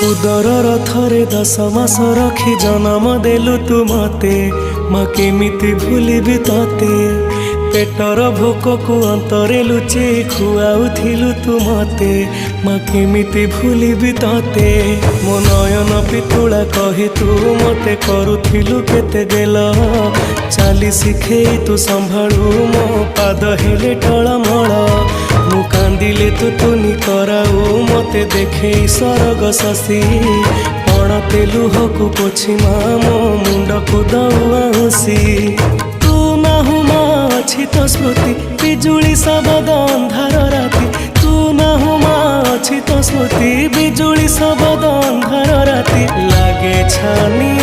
उदर थरे 10 मास रखी जन्म देलु तू मते माँ केमिति भूलिबी तते पेटर भोक को अंतरे लुचे खुआउथिलु तू मते माँ केमिति भूलिबी तते मो नयन पितुला कही तू मते करुथिलु केते गेल चाली शिखेई तू संभाळु मो पाद हेले टळमळ मु कांदिले तू तुनी कराऊ मते देखे सरग शशि पणते लुहकु पोछि मो मुंड को दउसी तू नाहु अछि तो स्मृति बिजुली सबद अंधार राति तू नाहु अछि तो स्मृति बिजुली सबद अंधार राति लागे छानी